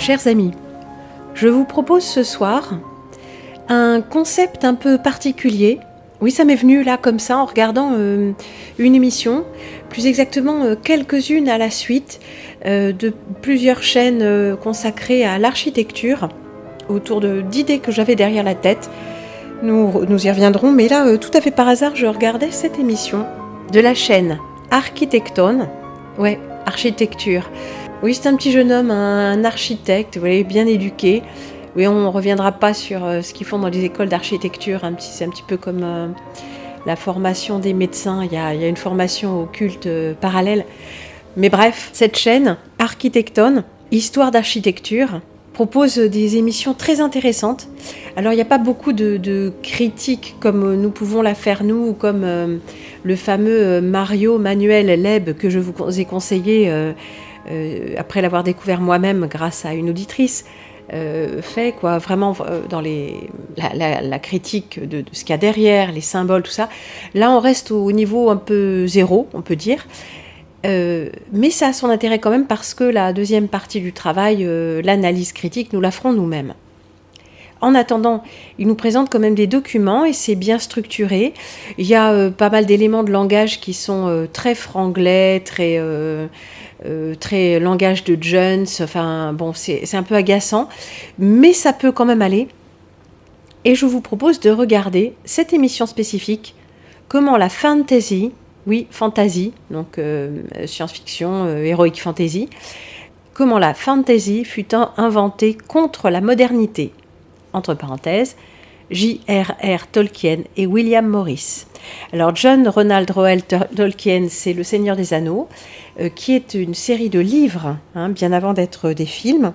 Chers amis, je vous propose ce soir un concept un peu particulier. Oui, ça m'est venu là comme ça en regardant une émission, plus exactement quelques-unes à la suite de plusieurs chaînes consacrées à l'architecture, autour d'idées que j'avais derrière la tête. Nous y reviendrons, mais là, tout à fait par hasard, je regardais cette émission de la chaîne Architecton. Ouais, architecture. Oui, c'est un petit jeune homme, un architecte, vous voyez, bien éduqué. Oui, on ne reviendra pas sur ce qu'ils font dans les écoles d'architecture. C'est un petit peu comme la formation des médecins. Il y a une formation au culte parallèle. Mais bref, cette chaîne, Architecton, Histoire d'architecture, propose des émissions très intéressantes. Alors, il n'y a pas beaucoup de critiques comme nous pouvons la faire nous, ou comme le fameux Manuel Leb que je vous ai conseillé après l'avoir découvert moi-même grâce à une auditrice. Fait quoi, vraiment dans la critique de ce qu'il y a derrière, les symboles, tout ça. Là, on reste au niveau un peu zéro, on peut dire. Mais ça a son intérêt quand même parce que la deuxième partie du travail, l'analyse critique, nous la ferons nous-mêmes. En attendant, il nous présente quand même des documents et c'est bien structuré. Il y a pas mal d'éléments de langage qui sont très franglais, très langage de Jones. Enfin, bon, c'est un peu agaçant, mais ça peut quand même aller. Et je vous propose de regarder cette émission spécifique, comment la fantasy, oui, fantasy, donc science-fiction, heroic fantasy, comment la fantasy fut inventée contre la modernité. Entre parenthèses, J.R.R. Tolkien et William Morris. Alors, John Ronald Reuel Tolkien, c'est Le Seigneur des Anneaux, qui est une série de livres, bien avant d'être des films.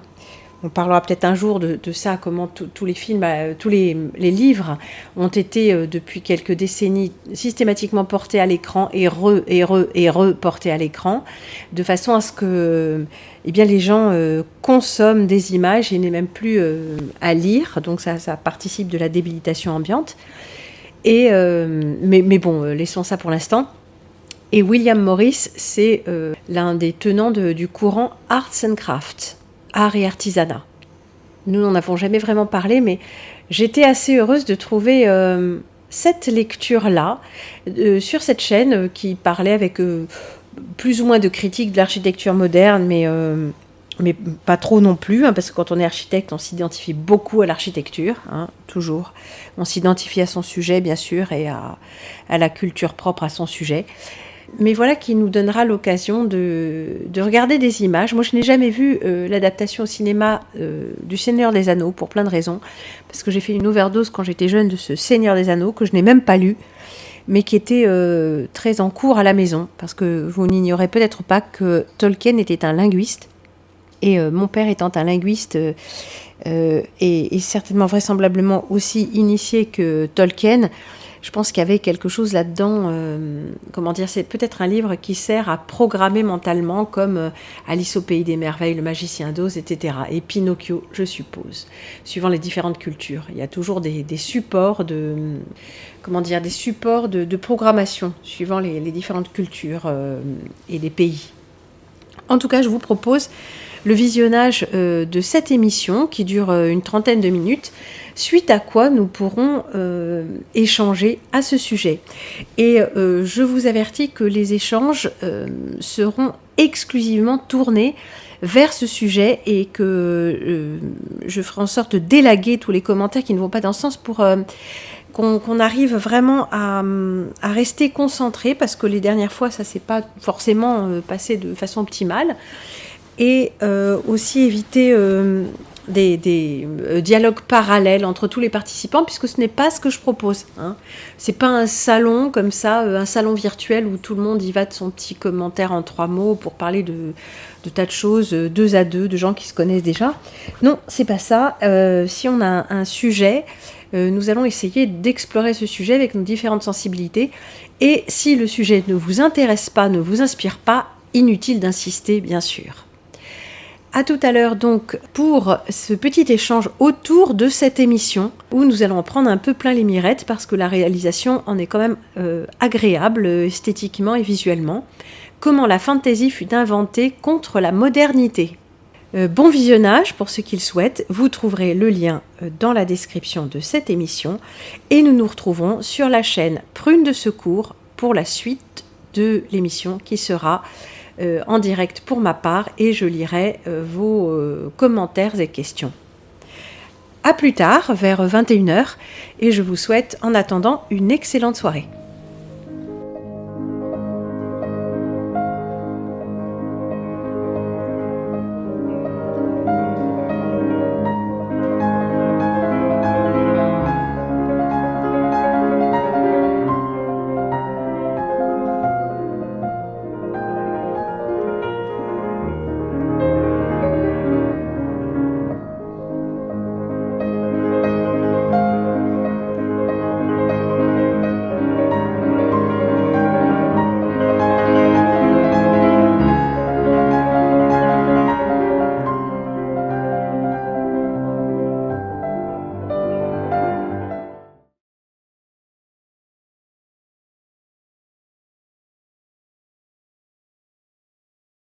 On parlera peut-être un jour de ça, comment tous les films, tous les livres ont été, depuis quelques décennies, systématiquement portés à l'écran et reportés à l'écran, de façon à ce que les gens consomment des images et n'aient même plus à lire. Donc ça participe de la débilitation ambiante. Mais bon, laissons ça pour l'instant. Et William Morris, c'est l'un des tenants du courant Arts and Crafts, art et artisanat. Nous n'en avons jamais vraiment parlé, mais j'étais assez heureuse de trouver cette lecture-là sur cette chaîne qui parlait avec plus ou moins de critiques de l'architecture moderne, mais pas trop non plus, parce que quand on est architecte, on s'identifie beaucoup à l'architecture, toujours. On s'identifie à son sujet, bien sûr, et à la culture propre à son sujet. Mais voilà qui nous donnera l'occasion de regarder des images. Moi, je n'ai jamais vu l'adaptation au cinéma du Seigneur des Anneaux, pour plein de raisons. Parce que j'ai fait une overdose quand j'étais jeune de ce Seigneur des Anneaux, que je n'ai même pas lu, mais qui était très en cours à la maison. Parce que vous n'ignorez peut-être pas que Tolkien était un linguiste. Et mon père étant un linguiste et certainement vraisemblablement aussi initié que Tolkien, je pense qu'il y avait quelque chose là-dedans, c'est peut-être un livre qui sert à programmer mentalement, comme Alice au Pays des Merveilles, Le Magicien d'Oz, etc. Et Pinocchio, je suppose, suivant les différentes cultures. Il y a toujours des supports de programmation, suivant les différentes cultures et les pays. En tout cas, je vous propose le visionnage de cette émission qui dure une trentaine de minutes, suite à quoi nous pourrons échanger à ce sujet. Et je vous avertis que les échanges seront exclusivement tournés vers ce sujet et que je ferai en sorte de délaguer tous les commentaires qui ne vont pas dans ce sens pour qu'on arrive vraiment à rester concentré, parce que les dernières fois, ça ne s'est pas forcément passé de façon optimale. Et aussi éviter des dialogues parallèles entre tous les participants, puisque ce n'est pas ce que je propose. C'est pas un salon comme ça, un salon virtuel où tout le monde y va de son petit commentaire en 3 mots pour parler de tas de choses, 2 à 2, de gens qui se connaissent déjà. Non, c'est pas ça. Si on a un sujet, nous allons essayer d'explorer ce sujet avec nos différentes sensibilités. Et si le sujet ne vous intéresse pas, ne vous inspire pas, inutile d'insister, bien sûr. À tout à l'heure donc pour ce petit échange autour de cette émission où nous allons en prendre un peu plein les mirettes parce que la réalisation en est quand même agréable esthétiquement et visuellement. Comment la fantasy fut inventée contre la modernité. Bon visionnage pour ceux qui le souhaitent. Vous trouverez le lien dans la description de cette émission. Et nous nous retrouvons sur la chaîne Prune de Secours pour la suite de l'émission qui sera en direct pour ma part et je lirai vos commentaires et questions. À plus tard, vers 21h, et je vous souhaite en attendant une excellente soirée.